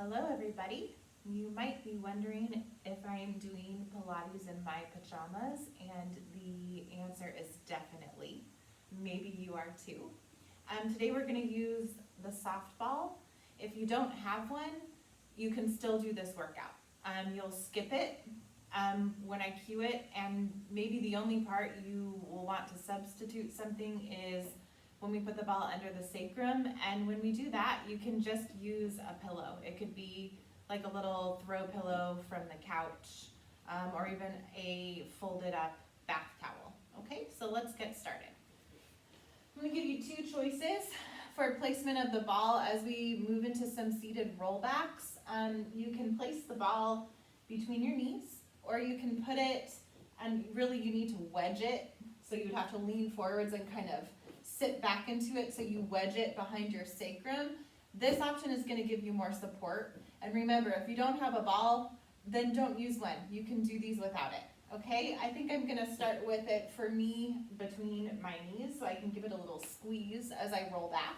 Hello everybody. You might be wondering if I am doing Pilates in my pajamas, and the answer is definitely. Maybe you are too. Today we're going to use the softball. If you don't have one, you can still do this workout. You'll skip it when I cue it, and maybe the only part you will want to substitute something is when we put the ball under the sacrum. And when we do that, you can just use a pillow. It could be like a little throw pillow from the couch, or even a folded up bath towel. Okay, so let's get started. I'm going to give you two choices for placement of the ball as we move into some seated rollbacks. You can place the ball between your knees, or you can put it, and really you need to wedge it, so you would have to lean forwards and kind of sit back into it, so you wedge it behind your sacrum. This option is going to give you more support. And remember, if you don't have a ball, then don't use one. You can do these without it. Okay, I think I'm going to start with it for me between my knees, so I can give it a little squeeze as I roll back.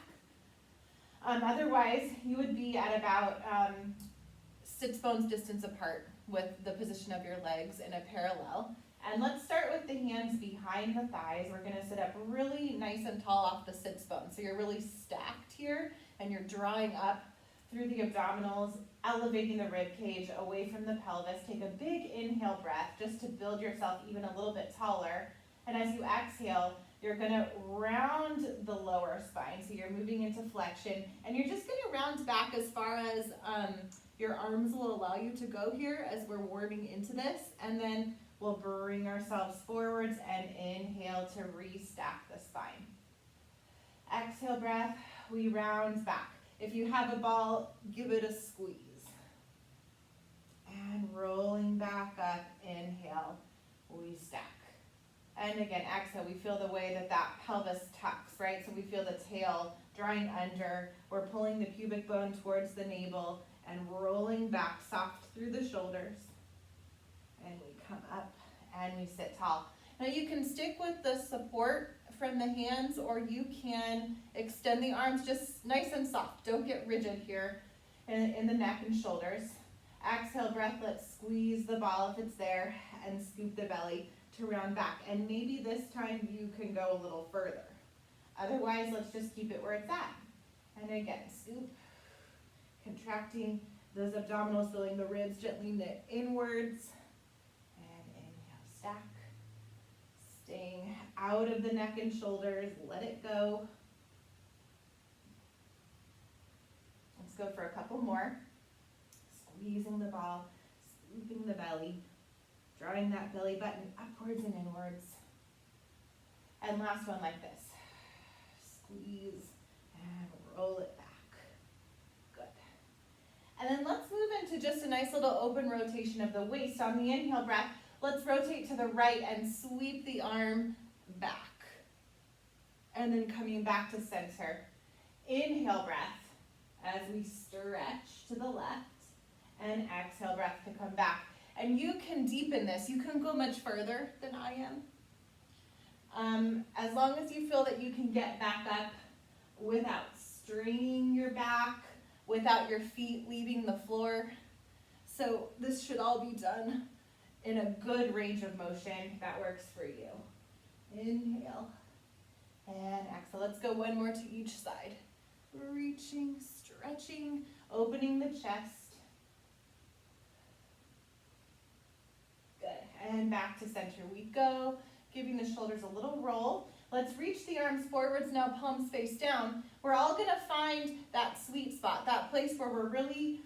Otherwise, you would be at about sits bones distance apart with the position of your legs in a parallel. And let's start with the hands behind the thighs. We're going to sit up really nice and tall off the sits bone. So you're really stacked here, and you're drawing up through the abdominals, elevating the rib cage away from the pelvis. Take a big inhale breath just to build yourself even a little bit taller. And as you exhale, you're going to round the lower spine. So you're moving into flexion, and you're just going to round back as far as your arms will allow you to go here as we're warming into this. And then we'll bring ourselves forwards and inhale to restack the spine. Exhale breath, we round back. If you have a ball, give it a squeeze. And rolling back up, inhale, we stack. And again, exhale, we feel the way that pelvis tucks, right? So we feel the tail drawing under. We're pulling the pubic bone towards the navel and rolling back soft through the shoulders. And we come up and we sit tall. Now you can stick with the support from the hands, or you can extend the arms just nice and soft. Don't get rigid here in the neck and shoulders. Exhale breath, let's squeeze the ball if it's there and scoop the belly to round back. And maybe this time you can go a little further. Otherwise, let's just keep it where it's at. And again, scoop, contracting those abdominals, filling the ribs, gently knit inwards. Stack, staying out of the neck and shoulders, let it go. Let's go for a couple more. Squeezing the ball, scooping the belly, drawing that belly button upwards and inwards. And last one like this. Squeeze and roll it back. Good. And then let's move into just a nice little open rotation of the waist. On the inhale breath, let's rotate to the right and sweep the arm back. And then coming back to center. Inhale breath as we stretch to the left. And exhale breath to come back. And you can deepen this. You can go much further than I am. As long as you feel that you can get back up without straining your back, without your feet leaving the floor. So this should all be done in a good range of motion that works for you. Inhale and exhale. Let's go one more to each side. Reaching, stretching, opening the chest. Good. And back to center we go, giving the shoulders a little roll. Let's reach the arms forwards now, palms face down. We're all going to find that sweet spot, that place where we're really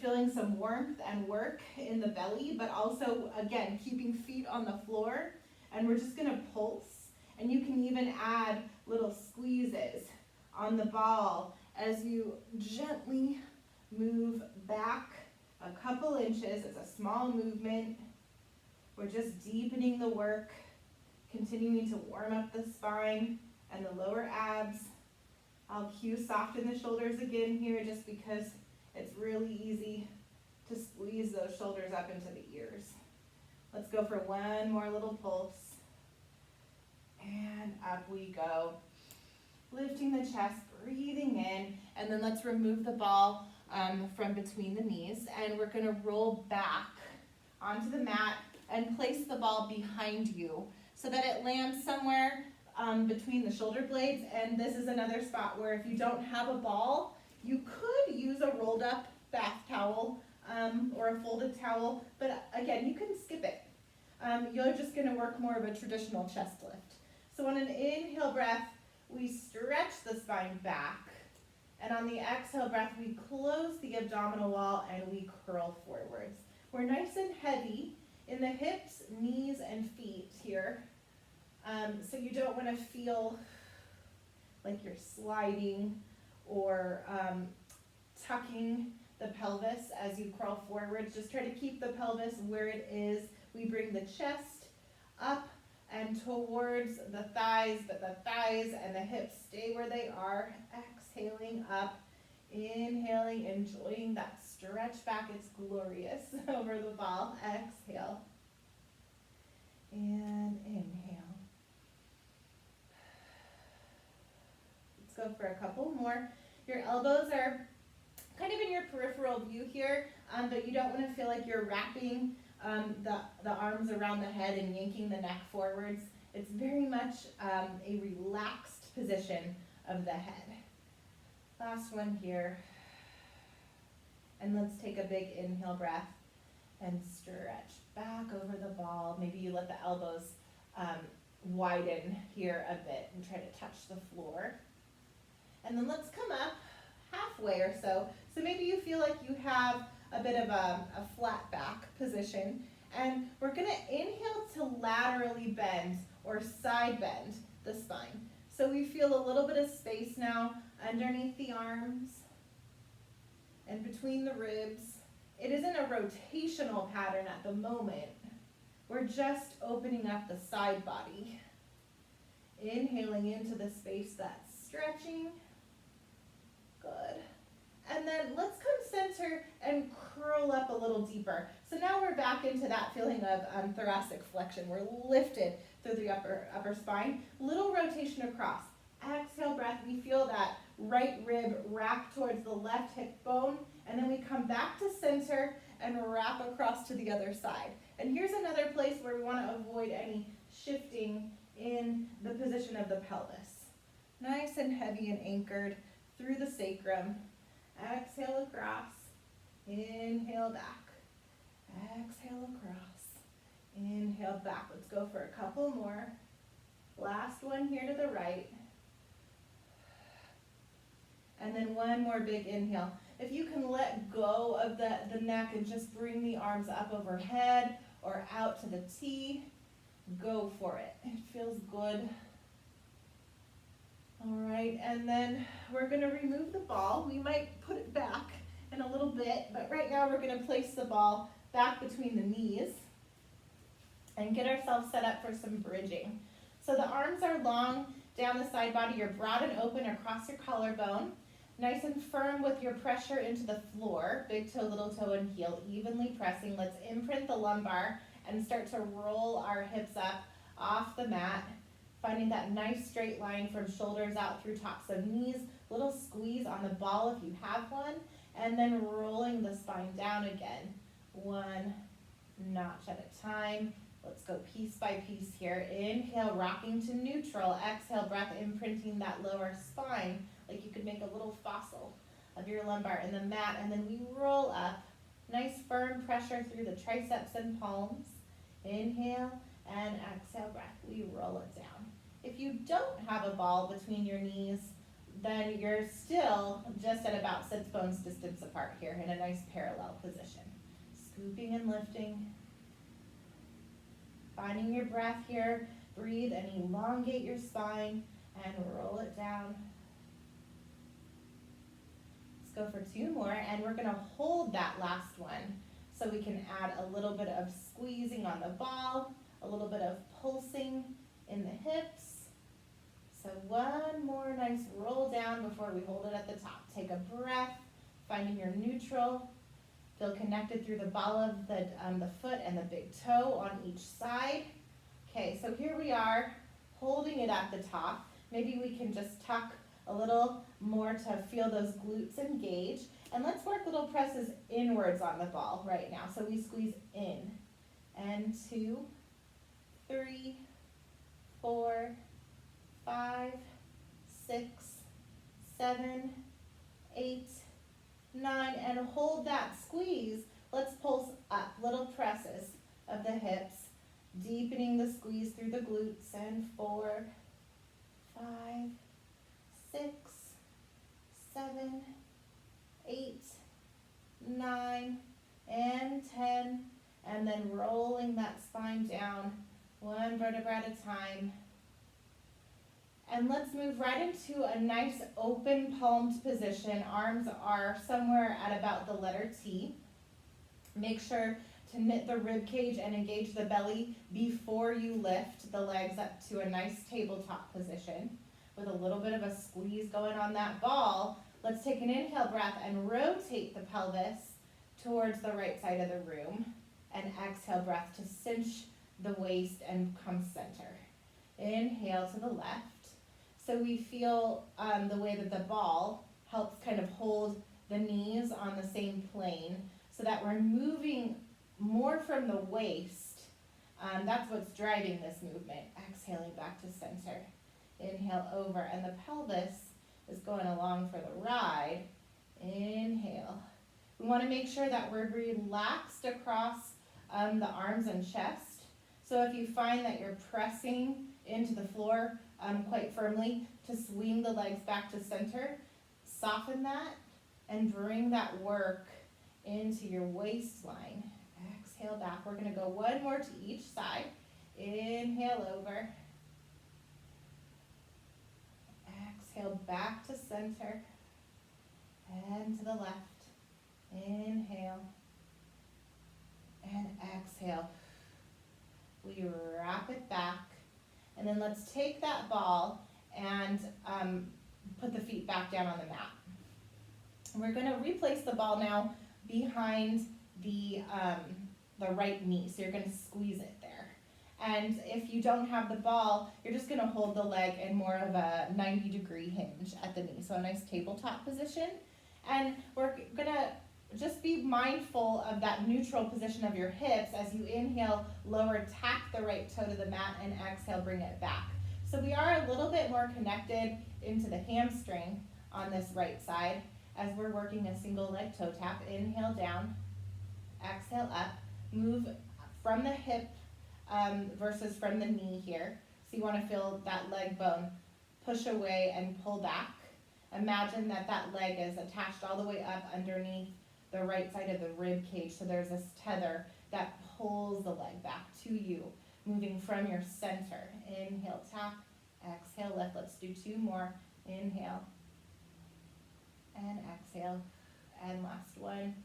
feeling some warmth and work in the belly, but also, again, keeping feet on the floor. And we're just going to pulse. And you can even add little squeezes on the ball as you gently move back a couple inches. It's a small movement. We're just deepening the work, continuing to warm up the spine and the lower abs. I'll cue soften the shoulders again here, just because it's really easy to squeeze those shoulders up into the ears. Let's go for one more little pulse. And up we go. Lifting the chest, breathing in, and then let's remove the ball from between the knees, and we're gonna roll back onto the mat and place the ball behind you so that it lands somewhere between the shoulder blades. And this is another spot where if you don't have a ball, you could use a rolled up bath towel or a folded towel, but again, you can skip it. You're just gonna work more of a traditional chest lift. So on an inhale breath, we stretch the spine back. And on the exhale breath, we close the abdominal wall and we curl forwards. We're nice and heavy in the hips, knees, and feet here. So you don't want to feel like you're sliding or tucking the pelvis as you crawl forward. Just try to keep the pelvis where it is. We bring the chest up and towards the thighs, but the thighs and the hips stay where they are. Exhaling up, inhaling, enjoying that stretch back. It's glorious over the ball. Exhale and inhale. Let's go for a couple more. Your elbows are kind of in your peripheral view here, but you don't want to feel like you're wrapping the arms around the head and yanking the neck forwards. It's very much a relaxed position of the head. Last one here. And let's take a big inhale breath and stretch back over the ball. Maybe you let the elbows widen here a bit and try to touch the floor. And then let's come up halfway or so. So maybe you feel like you have a bit of a flat back position. And we're gonna inhale to laterally bend or side bend the spine. So we feel a little bit of space now underneath the arms and between the ribs. It isn't a rotational pattern at the moment. We're just opening up the side body. Inhaling into the space that's stretching. Good. And then let's come center and curl up a little deeper. So now we're back into that feeling of thoracic flexion. We're lifted through the upper spine. Little rotation across. Exhale breath, we feel that right rib wrap towards the left hip bone, and then we come back to center and wrap across to the other side. And here's another place where we want to avoid any shifting in the position of the pelvis. Nice and heavy and anchored through the sacrum. Exhale across, inhale back, exhale across, inhale back. Let's go for a couple more. Last one here to the right. And then one more big inhale. If you can let go of the neck and just bring the arms up overhead or out to the T, go for it. It feels good. All right, and then we're gonna remove the ball. We might put it back in a little bit, but right now we're gonna place the ball back between the knees and get ourselves set up for some bridging. So the arms are long down the side body. You're broad and open across your collarbone. Nice and firm with your pressure into the floor. Big toe, little toe, and heel evenly pressing. Let's imprint the lumbar and start to roll our hips up off the mat. Finding that nice straight line from shoulders out through tops of knees. Little squeeze on the ball if you have one. And then rolling the spine down again. One notch at a time. Let's go piece by piece here. Inhale, rocking to neutral. Exhale, breath imprinting that lower spine. Like you could make a little fossil of your lumbar in the mat. And then we roll up. Nice firm pressure through the triceps and palms. Inhale and exhale, breath. We roll it down. If you don't have a ball between your knees, then you're still just at about sits bones distance apart here in a nice parallel position. Scooping and lifting. Finding your breath here. Breathe and elongate your spine and roll it down. Let's go for two more, and we're gonna hold that last one so we can add a little bit of squeezing on the ball, a little bit of pulsing in the hips. So one more nice roll down before we hold it at the top. Take a breath, finding your neutral. Feel connected through the ball of the foot and the big toe on each side. Okay, so here we are, holding it at the top. Maybe we can just tuck a little more to feel those glutes engage. And let's work little presses inwards on the ball right now. So we squeeze in, and 2, 3, 4, 5, 6, 7, 8, 9, and hold that squeeze. Let's pulse up, little presses of the hips, deepening the squeeze through the glutes, and 4, 5, 6, 7, 8, 9, and 10, and then rolling that spine down, one vertebra at a time. And let's move right into a nice open palmed position. Arms are somewhere at about the letter T. Make sure to knit the rib cage and engage the belly before you lift the legs up to a nice tabletop position. With a little bit of a squeeze going on that ball, let's take an inhale breath and rotate the pelvis towards the right side of the room. And exhale breath to cinch the waist and come center. Inhale to the left. So we feel the way that the ball helps kind of hold the knees on the same plane so that we're moving more from the waist. That's what's driving this movement. Exhaling back to center. Inhale over, and the pelvis is going along for the ride. Inhale. We want to make sure that we're relaxed across the arms and chest. So if you find that you're pressing into the floor quite firmly to swing the legs back to center, soften that and bring that work into your waistline. Exhale back. We're going to go one more to each side. Inhale over. Exhale back to center and to the left. Inhale and exhale. We wrap it back, and then let's take that ball and put the feet back down on the mat. We're going to replace the ball now behind the right knee, so you're going to squeeze it there. And if you don't have the ball, you're just going to hold the leg in more of a 90-degree hinge at the knee, so a nice tabletop position. And we're going to just be mindful of that neutral position of your hips. As you inhale, lower, tap the right toe to the mat, and exhale, bring it back. So we are a little bit more connected into the hamstring on this right side as we're working a single leg toe tap. Inhale down, exhale up, move from the hip versus from the knee here. So you want to feel that leg bone push away and pull back. Imagine that that leg is attached all the way up underneath the right side of the rib cage, so there's this tether that pulls the leg back to you, moving from your center. Inhale, tap, exhale, lift. Let's do 2 more. Inhale and exhale, and last one.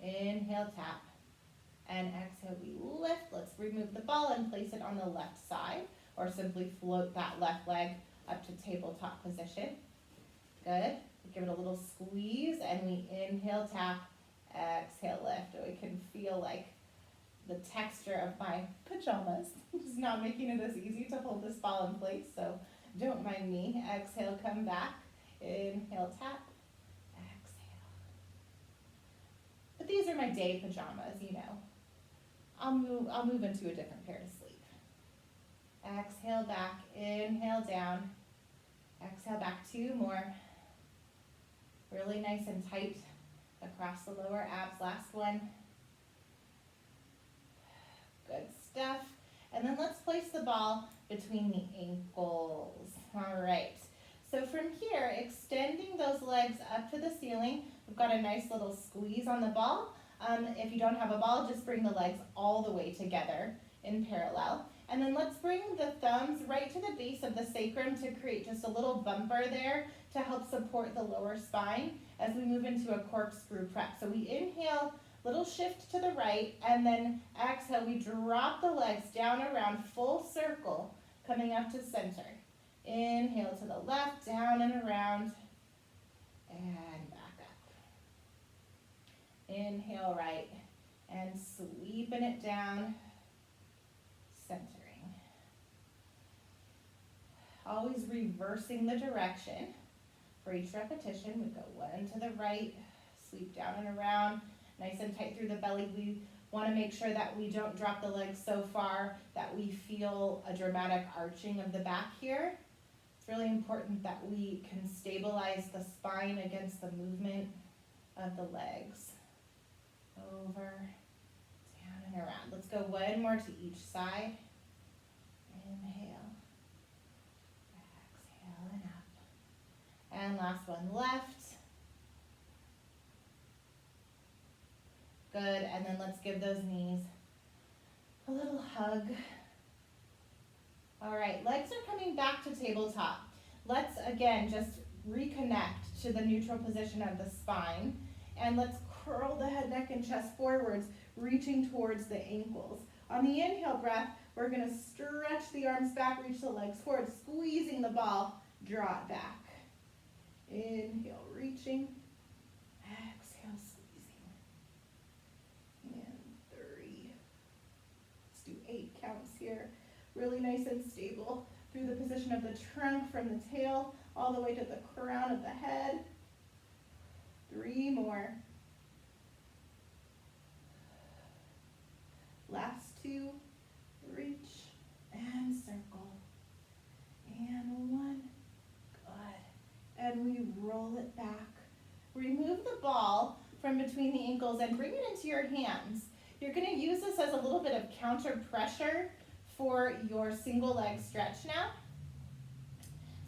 Inhale, tap, and exhale, we lift. Let's remove the ball and place it on the left side, or simply float that left leg up to tabletop position. Good. Give it a little squeeze, and we inhale, tap, exhale, lift. We can feel like the texture of my pajamas is not making it as easy to hold this ball in place, so don't mind me. Exhale, come back. Inhale, tap, exhale. But these are my day pajamas, you know. I'll move into a different pair to sleep. Exhale back, inhale down, exhale back, 2 more. Really nice and tight across the lower abs. Last one. Good stuff. And then let's place the ball between the ankles. All right. So from here, extending those legs up to the ceiling, we've got a nice little squeeze on the ball. If you don't have a ball, just bring the legs all the way together in parallel. And then let's bring the thumbs right to the base of the sacrum to create just a little bumper there to help support the lower spine as we move into a corkscrew prep. So we inhale, little shift to the right, and then exhale, we drop the legs down around full circle, coming up to center. Inhale to the left, down and around, and back up. Inhale right, and sweeping it down, centering. Always reversing the direction. For each repetition, we go 1 to the right, Sweep down and around, nice and tight through the belly. We want to make sure that we don't drop the legs so far that we feel a dramatic arching of the back here. It's really important that we can stabilize the spine against the movement of the legs. Over, down and around. Let's go one more to each side. Inhale, exhale and up. And last one, left. Good, and then let's give those knees a little hug. All right, legs are coming back to tabletop. Let's again just reconnect to the neutral position of the spine, and let's curl the head, neck, and chest forwards, reaching towards the ankles. On the inhale breath, we're gonna stretch the arms back, reach the legs forward, squeezing the ball, draw it back. Inhale, reaching. Exhale, squeezing. And 3. Let's do 8 counts here. Really nice and stable through the position of the trunk from the tail all the way to the crown of the head. 3 more. Last 2. Reach and circle. And 1. Good. And we roll it back. Remove the ball from between the ankles and bring it into your hands. You're going to use this as a little bit of counter pressure for your single leg stretch now.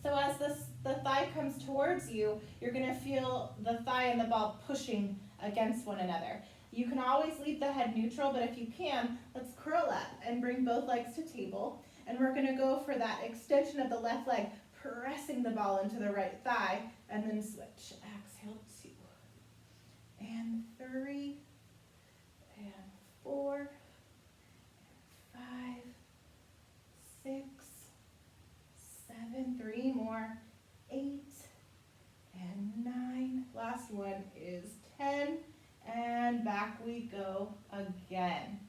So as the thigh comes towards you, you're going to feel the thigh and the ball pushing against one another. You can always leave the head neutral, but if you can, let's curl up and bring both legs to table. And we're going to go for that extension of the left leg, pressing the ball into the right thigh, and then switch. Exhale, 2. And 3. And 4. 5. 6. 7. 3 more. 8. And 9. Last one is 10. And back we go again.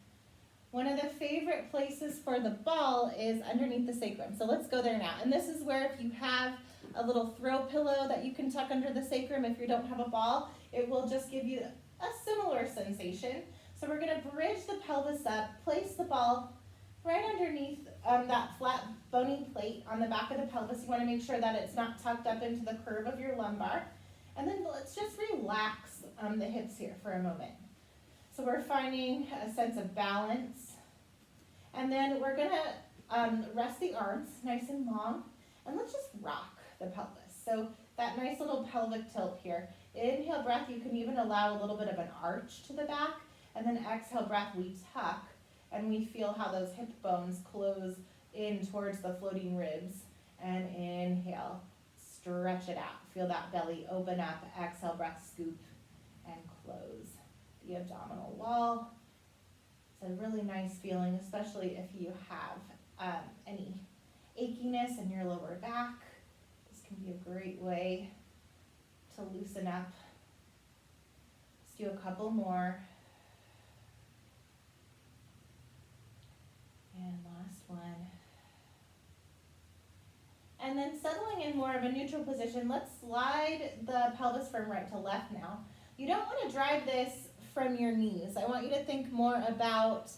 One of the favorite places for the ball is underneath the sacrum. So let's go there now. And this is where if you have a little throw pillow that you can tuck under the sacrum, if you don't have a ball, it will just give you a similar sensation. So we're going to bridge the pelvis up, place the ball right underneath that flat bony plate on the back of the pelvis. You want to make sure that it's not tucked up into the curve of your lumbar. And then let's just relax the hips here for a moment. So we're finding a sense of balance. And then we're going to rest the arms nice and long. And let's just rock the pelvis. So that nice little pelvic tilt here. Inhale breath, you can even allow a little bit of an arch to the back. And then exhale breath, we tuck. And we feel how those hip bones close in towards the floating ribs. And inhale, stretch it out. Feel that belly open up. Exhale breath, scoop and close the abdominal wall. It's a really nice feeling, especially if you have any achiness in your lower back. This can be a great way to loosen up. Let's do a couple more. And last one. And then settling in more of a neutral position, let's slide the pelvis from right to left now. You don't want to drive this from your knees. I want you to think more about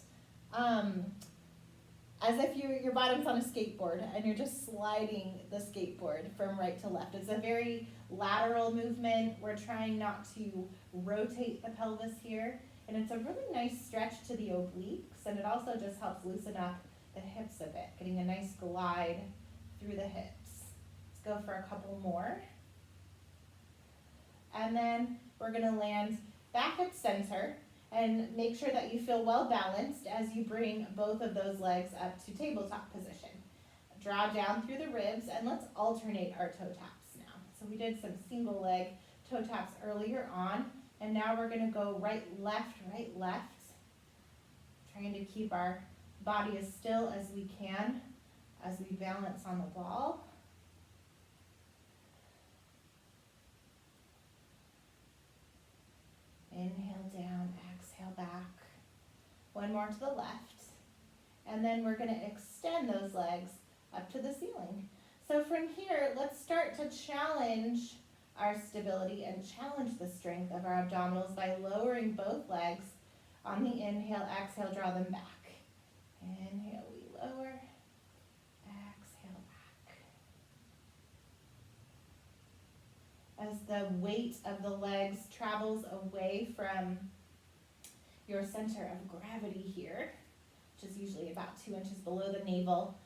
as if your bottom's on a skateboard and you're just sliding the skateboard from right to left. It's a very lateral movement. We're trying not to rotate the pelvis here. And it's a really nice stretch to the obliques, and it also just helps loosen up the hips a bit, getting a nice glide through the hips. Let's go for a couple more. And then we're going to land back at center and make sure that you feel well balanced as you bring both of those legs up to tabletop position. Draw down through the ribs, and let's alternate our toe taps now. So we did some single leg toe taps earlier on, and now we're going to go right, left, trying to keep our body as still as we can as we balance on the ball. Inhale down, exhale back. One more to the left. And then we're going to extend those legs up to the ceiling. So from here, let's start to challenge our stability and challenge the strength of our abdominals by lowering both legs. On the inhale, exhale, draw them back. Inhale, we lower. Exhale, back. As the weight of the legs travels away from your center of gravity here, which is usually about 2 inches below the navel,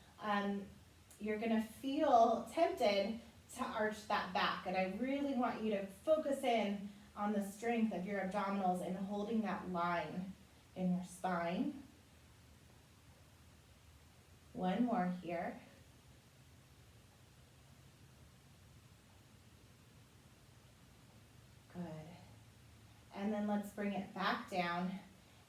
you're gonna feel tempted to arch that back. And I really want you to focus in on the strength of your abdominals and holding that line in your spine. One more here. Good. And then let's bring it back down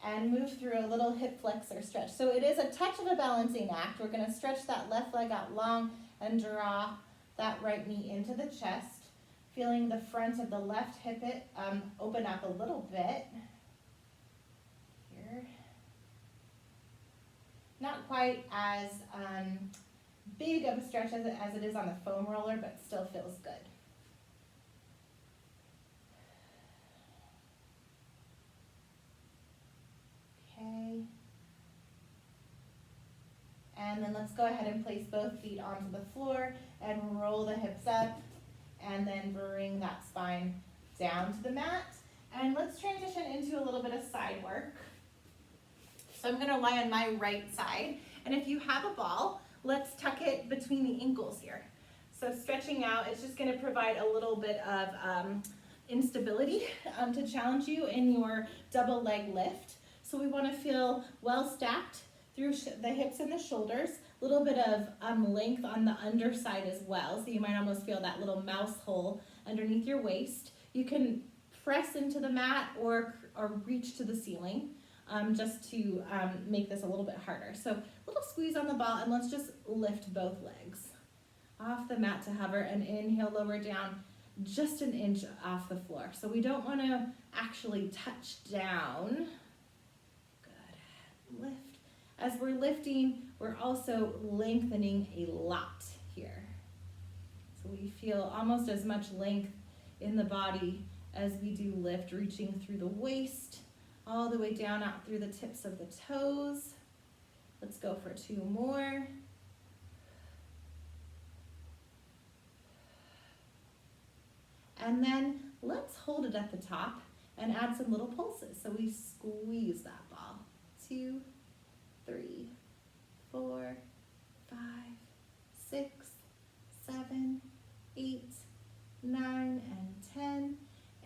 and move through a little hip flexor stretch. So it is a touch of a balancing act. We're gonna stretch that left leg out long and draw that right knee into the chest, feeling the front of the left hip open up a little bit. Here. Not quite as big of a stretch as it is on the foam roller, but still feels good. Okay. And then let's go ahead and place both feet onto the floor and roll the hips up, and then bring that spine down to the mat. And let's transition into a little bit of side work. So I'm gonna lie on my right side, and if you have a ball, let's tuck it between the ankles here. So stretching out, it's just gonna provide a little bit of instability to challenge you in your double leg lift. So we wanna feel well stacked through the hips and the shoulders, a little bit of length on the underside as well. So you might almost feel that little mouse hole underneath your waist. You can press into the mat or reach to the ceiling just to make this a little bit harder. So a little squeeze on the ball, and let's just lift both legs off the mat to hover, and inhale, lower down just an inch off the floor. So we don't want to actually touch down. Good. Lift. As we're lifting, we're also lengthening a lot here. So we feel almost as much length in the body as we do lift, reaching through the waist, all the way down out through the tips of the toes. Let's go for 2 more. And then let's hold it at the top and add some little pulses. So we squeeze that ball. 2, 3, 4, 5, 6, 7, 8, 9, and 10,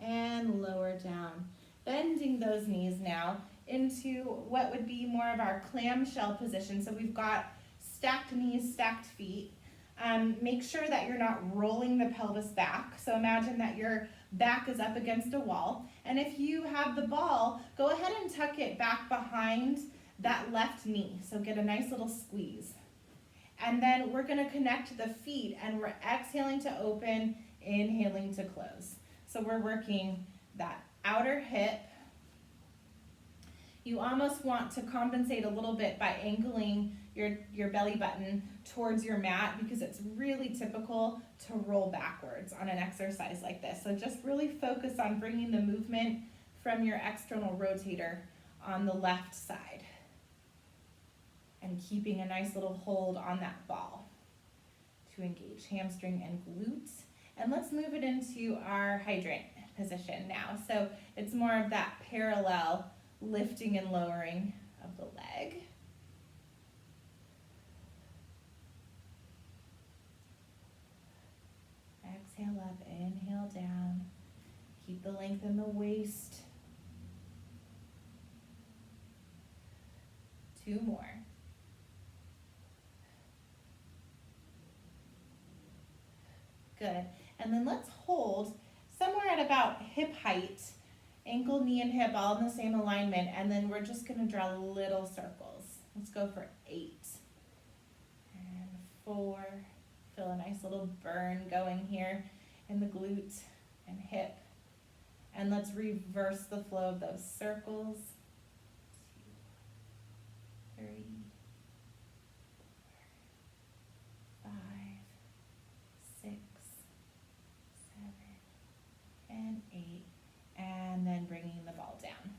and lower down. Bending those knees now into what would be more of our clamshell position. So we've got stacked knees, stacked feet. Make sure that you're not rolling the pelvis back. So imagine that your back is up against a wall. And if you have the ball, go ahead and tuck it back behind that left knee. So get a nice little squeeze. And then we're gonna connect the feet, and we're exhaling to open, inhaling to close. So we're working that outer hip. You almost want to compensate a little bit by angling your belly button towards your mat, because it's really typical to roll backwards on an exercise like this. So just really focus on bringing the movement from your external rotator on the left side and keeping a nice little hold on that ball to engage hamstring and glutes. And let's move it into our hydrant position now. So it's more of that parallel lifting and lowering of the leg. Exhale up, inhale down. Keep the length in the waist. 2 more. Good. And then let's hold somewhere at about hip height, ankle, knee, and hip all in the same alignment, and then we're just gonna draw little circles. Let's go for 8 and 4. Feel a nice little burn going here in the glute and hip. And let's reverse the flow of those circles. 2, 3, 4, 5, 6, 7, and then bringing the ball down.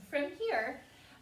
From here,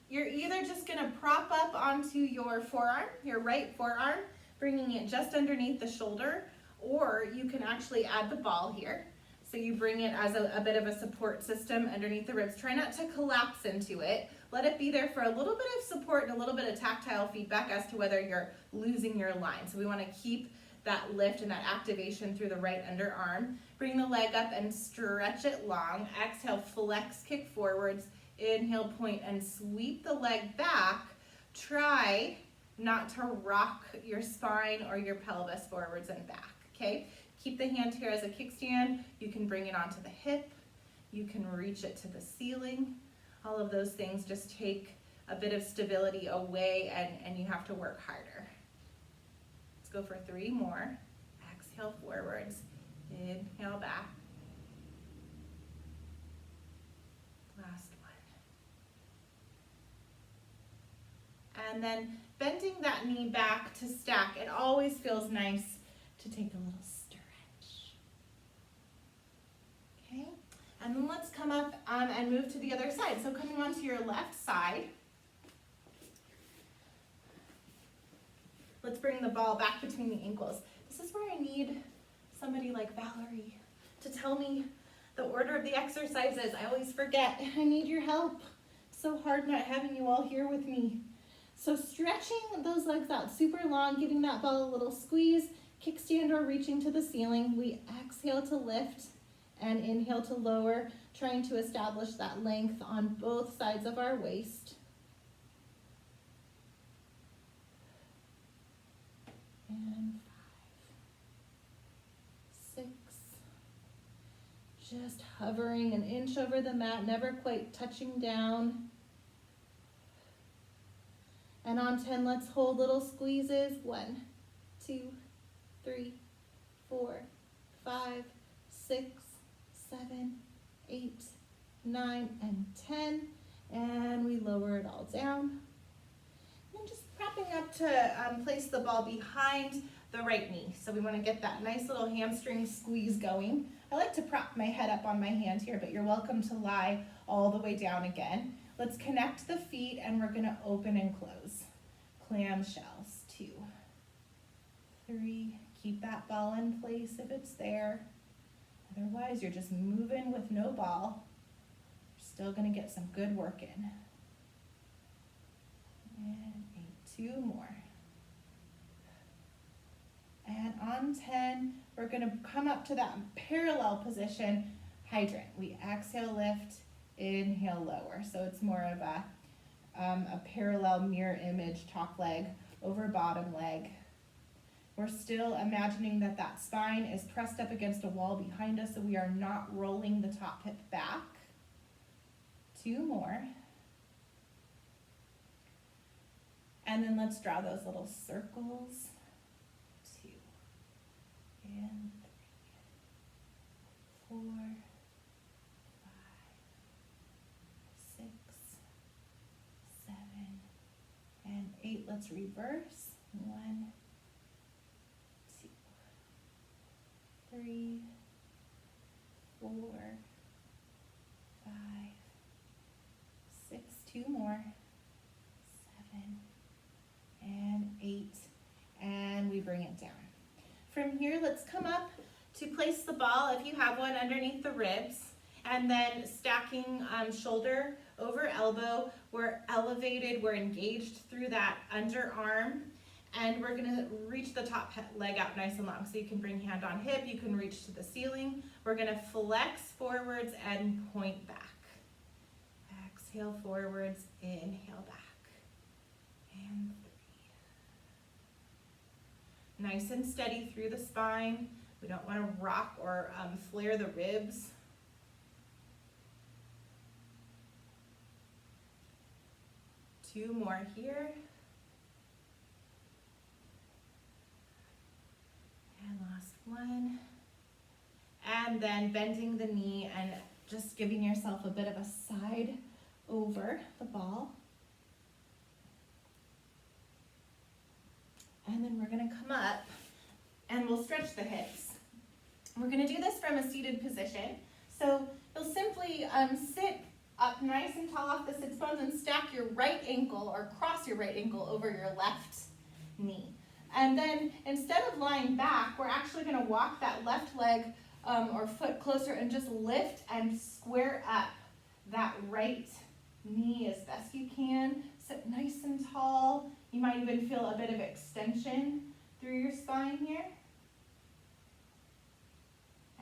you're either just gonna prop up onto your forearm, your right forearm, bringing it just underneath the shoulder, or you can actually add the ball here. So you bring it as a bit of a support system underneath the ribs. Try not to collapse into it. Let it be there for a little bit of support and a little bit of tactile feedback as to whether you're losing your line. So we want to keep that lift and that activation through the right underarm. Bring the leg up and stretch it long. Exhale, flex, kick forwards. Inhale, point and sweep the leg back. Try not to rock your spine or your pelvis forwards and back, okay? Keep the hand here as a kickstand. You can bring it onto the hip. You can reach it to the ceiling. All of those things just take a bit of stability away and you have to work harder. Let's go for 3 more. Exhale forwards. Inhale back. Last one. And then bending that knee back to stack. It always feels nice to take a little stretch. Okay, and then let's come up and move to the other side. So coming onto your left side, let's bring the ball back between the ankles. This is where I need somebody like Valerie to tell me the order of the exercises. I always forget. I need your help. So hard not having you all here with me. So stretching those legs out super long, giving that ball a little squeeze, kickstand or reaching to the ceiling. We exhale to lift and inhale to lower, trying to establish that length on both sides of our waist. And 5, 6, just hovering an inch over the mat, never quite touching down. And on 10, let's hold little squeezes. 1, 2, 3, 4, 5, 6, 7, 8, 9, and 10. And we lower it all down. And just propping up to place the ball behind the right knee. So we want to get that nice little hamstring squeeze going. I like to prop my head up on my hand here, but you're welcome to lie all the way down again. Let's connect the feet and we're gonna open and close. Clamshells, 2, 3, keep that ball in place if it's there. Otherwise, you're just moving with no ball. You're still gonna get some good work in. And 8, 2 more. And on 10, we're gonna come up to that parallel position, hydrant. We exhale, lift, inhale, lower. So it's more of a parallel mirror image, top leg over bottom leg. We're still imagining that that spine is pressed up against a wall behind us, so we are not rolling the top hip back. 2 more. And then let's draw those little circles. 2 and 3, 4, 5, 6, 7, and 8. Let's reverse. 1, 2, 3, 4, 5, 6. 2 more. 7 and 8. And we bring it down. From here, let's come up to place the ball, if you have one, underneath the ribs, and then stacking shoulder over elbow. We're elevated, we're engaged through that underarm, and we're gonna reach the top leg out nice and long. So you can bring hand on hip, you can reach to the ceiling. We're gonna flex forwards and point back. Exhale forwards, inhale back, and 3. Nice and steady through the spine. We don't want to rock or flare the ribs. Two more here. And last one. And then bending the knee and just giving yourself a bit of a side over the ball. And then we're gonna come up and we'll stretch the hips. We're gonna do this from a seated position. So you'll simply sit up nice and tall off the sits bones and stack your right ankle or cross your right ankle over your left knee. And then instead of lying back, we're actually going to walk that left leg or foot closer and just lift and square up that right knee as best you can. Sit nice and tall. You might even feel a bit of extension through your spine here.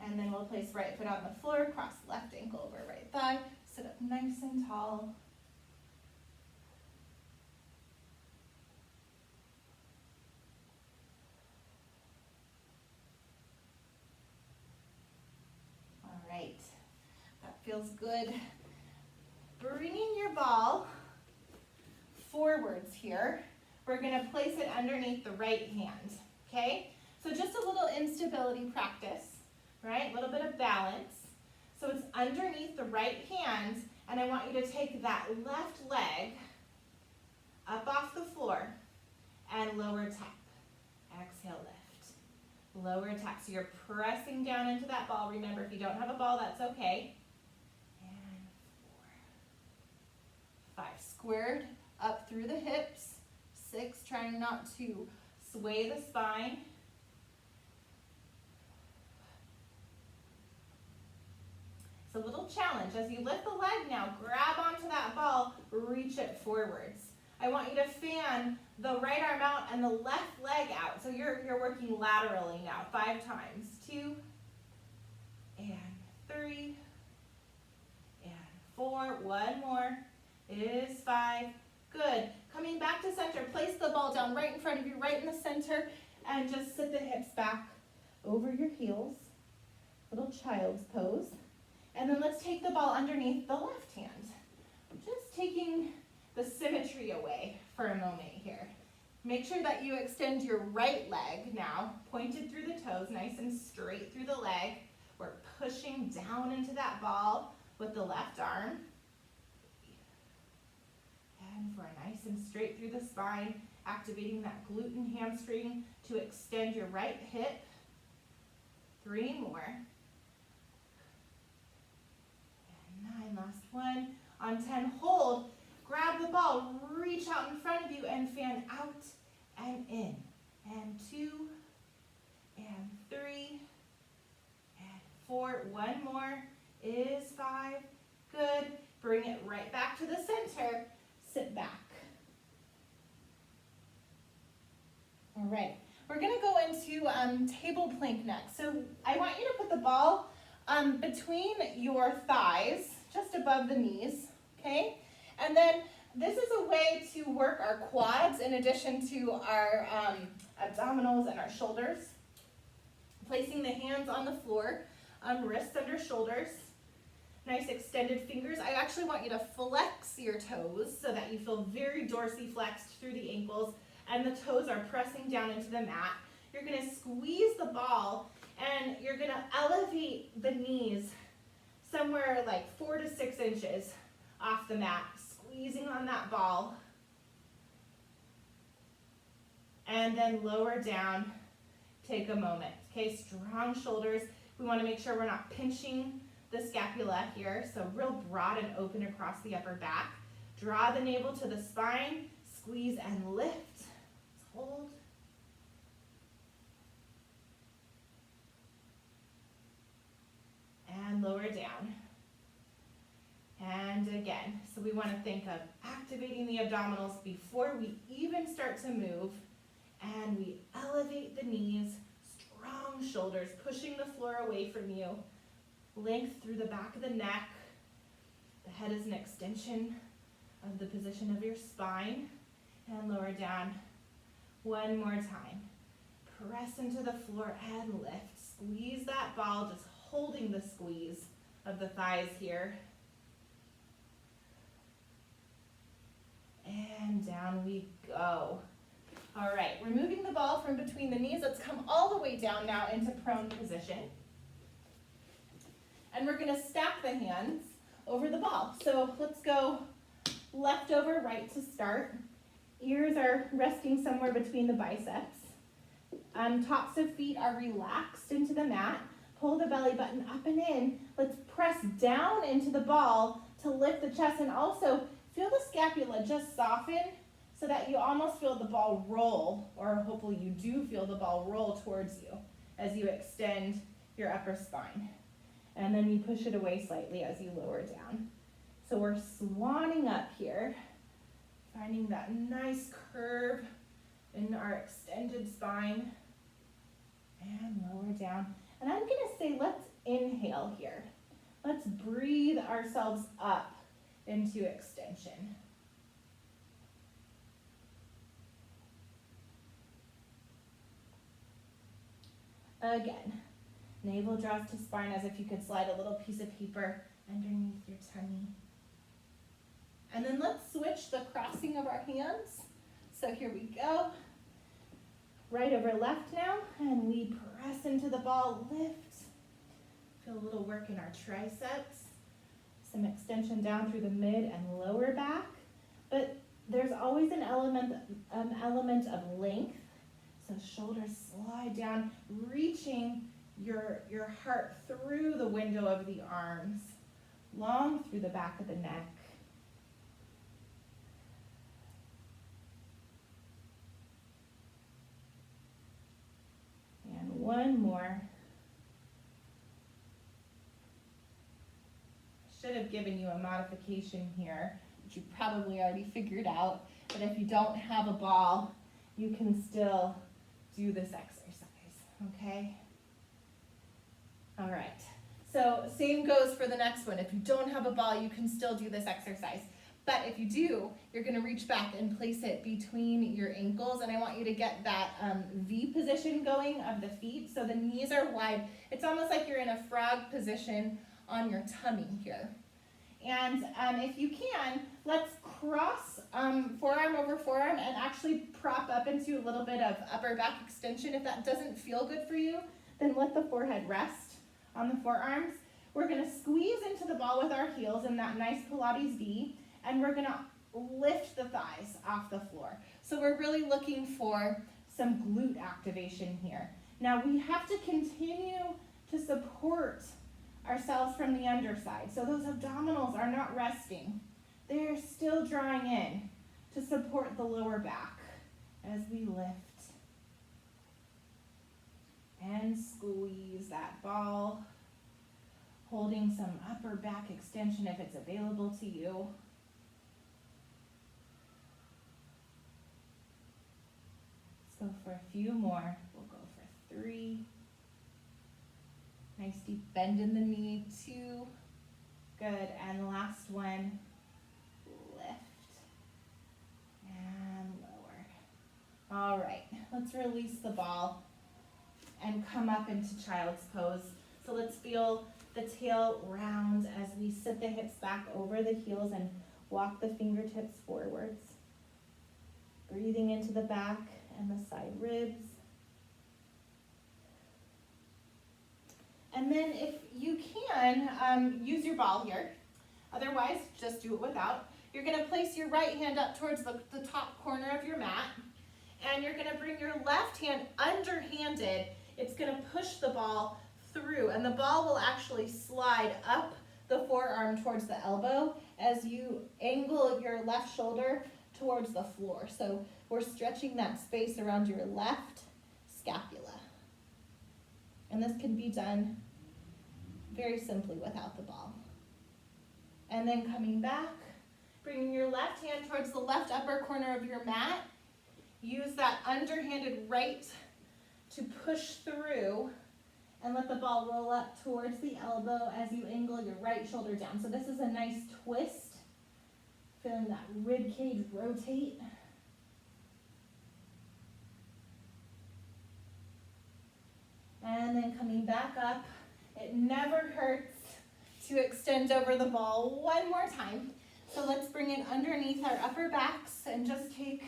And then we'll place right foot on the floor, cross left ankle over right thigh, sit up nice and tall. All right, that feels good. Bringing your ball forwards here, we're gonna place it underneath the right hand, okay? So just a little instability practice. Right, a little bit of balance. So it's underneath the right hand, and I want you to take that left leg up off the floor and lower tap. Exhale, lift. Lower tap. So you're pressing down into that ball. Remember, if you don't have a ball, that's okay. And 4, 5. Squared up through the hips. 6, trying not to sway the spine. It's a little challenge. As you lift the leg now, grab onto that ball, reach it forwards. I want you to fan the right arm out and the left leg out. So you're working laterally now, 5 times. 2, and 3, and 4. One more is 5. Good. Coming back to center, place the ball down right in front of you, right in the center, and just sit the hips back over your heels. Little child's pose. And then let's take the ball underneath the left hand. Just taking the symmetry away for a moment here. Make sure that you extend your right leg now, pointed through the toes, nice and straight through the leg. We're pushing down into that ball with the left arm. And for a nice and straight through the spine, activating that glute and hamstring to extend your right hip. 3 more. 9, last one. On 10, hold. Grab the ball, reach out in front of you and fan out and in. And 2, and 3, and 4. One more is 5. Good. Bring it right back to the center. Sit back. All right. We're going to go into table plank next. So I want you to put the ball between your thighs, just above the knees, okay? And then this is a way to work our quads in addition to our abdominals and our shoulders. Placing the hands on the floor, wrists under shoulders, nice extended fingers. I actually want you to flex your toes so that you feel very dorsiflexed through the ankles and the toes are pressing down into the mat. You're gonna squeeze the ball and you're gonna elevate the knees somewhere like 4 to 6 inches off the mat, squeezing on that ball. And then lower down, take a moment. Okay, strong shoulders. We wanna make sure we're not pinching the scapula here, so real broad and open across the upper back. Draw the navel to the spine, squeeze and lift. Hold. And lower down. And again, so we want to think of activating the abdominals before we even start to move. And we elevate the knees, strong shoulders, pushing the floor away from you. Length through the back of the neck. The head is an extension of the position of your spine. And lower down. One more time. Press into the floor and lift. Squeeze that ball, just holding the squeeze of the thighs here. And down we go. All right, removing the ball from between the knees. Let's come all the way down now into prone position. And we're gonna stack the hands over the ball. So let's go left over right to start. Ears are resting somewhere between the biceps. Tops of feet are relaxed into the mat. pull the belly button up and in. Let's press down into the ball to lift the chest, and also feel the scapula just soften so that you almost feel the ball roll, or hopefully you do feel the ball roll towards you as you extend your upper spine. And then you push it away slightly as you lower down. So we're swanning up here, finding that nice curve in our extended spine, and lower down. And I'm gonna say, let's inhale here. Let's breathe ourselves up into extension. Again, navel draws to spine as if you could slide a little piece of paper underneath your tummy. And then let's switch the crossing of our hands. So here we go. Right over left now, and we press into the ball, lift. Feel a little work in our triceps. Some extension down through the mid and lower back. But there's always an element of length. So shoulders slide down, reaching your heart through the window of the arms, long through the back of the neck. And one more. Should have given you a modification here, which you probably already figured out. But if you don't have a ball, you can still do this exercise, okay? All right, so same goes for the next one. If you don't have a ball, you can still do this exercise. But if you do, you're gonna reach back and place it between your ankles, and I want you to get that V position going of the feet, so the knees are wide. It's almost like you're in a frog position on your tummy here. And if you can, let's cross forearm over forearm and actually prop up into a little bit of upper back extension. If that doesn't feel good for you, then let the forehead rest on the forearms. We're gonna squeeze into the ball with our heels in that nice Pilates V, and we're gonna lift the thighs off the floor. So we're really looking for some glute activation here. Now we have to continue to support ourselves from the underside. So those abdominals are not resting. They're still drawing in to support the lower back as we lift. And squeeze that ball, holding some upper back extension if it's available to you. Let's go for a few more. We'll go for 3. Nice deep bend in the knee, 2. Good, and last one, lift and lower. All right, let's release the ball and come up into child's pose. So let's feel the tail round as we sit the hips back over the heels and walk the fingertips forwards. Breathing into the back and the side ribs. And then if you can, use your ball here. Otherwise, just do it without. You're gonna place your right hand up towards the top corner of your mat, and you're gonna bring your left hand underhanded. It's gonna push the ball through, and the ball will actually slide up the forearm towards the elbow as you angle your left shoulder towards the floor. So we're stretching that space around your left scapula. And this can be done very simply without the ball. And then coming back, bringing your left hand towards the left upper corner of your mat. Use that underhanded right to push through and let the ball roll up towards the elbow as you angle your right shoulder down. So this is a nice twist. Feeling that rib cage rotate. And then coming back up. It never hurts to extend over the ball one more time. So let's bring it underneath our upper backs and just take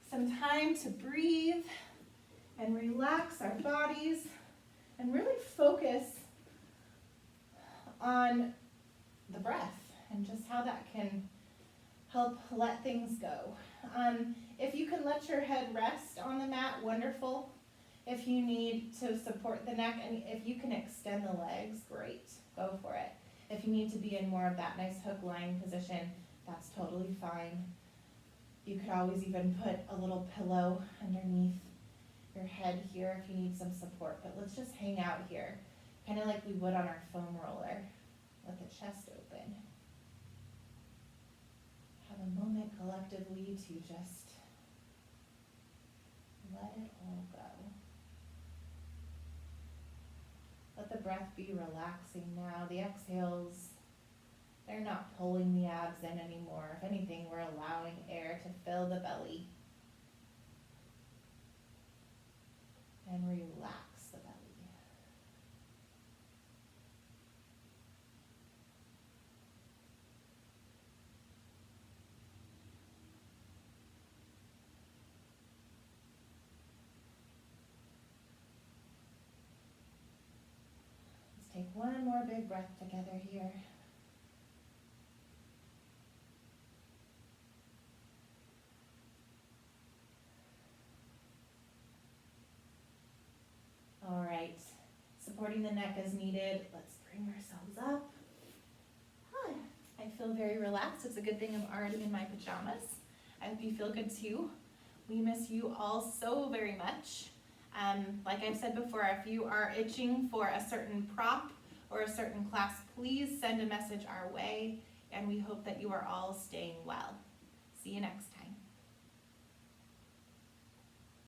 some time to breathe and relax our bodies and really focus on the breath and just how that can help let things go. If you can let your head rest on the mat, wonderful. If you need to support the neck, and if you can extend the legs, great, go for it. If you need to be in more of that nice hook lying position, that's totally fine. You could always even put a little pillow underneath your head here if you need some support, but let's just hang out here, kind of like we would on our foam roller, with the chest open. Have a moment collectively to just let it all go. Let the breath be relaxing now. The exhales, they're not pulling the abs in anymore. If anything, we're allowing air to fill the belly and relax the belly. Let's take one more big breath together here. All right, supporting the neck as needed. Let's bring ourselves up. I feel very relaxed. It's a good thing I'm already in my pajamas. I hope you feel good too. We miss you all so very much. Like I've said before, if you are itching for a certain prop or a certain class, please send a message our way, and we hope that you are all staying well. See you next time.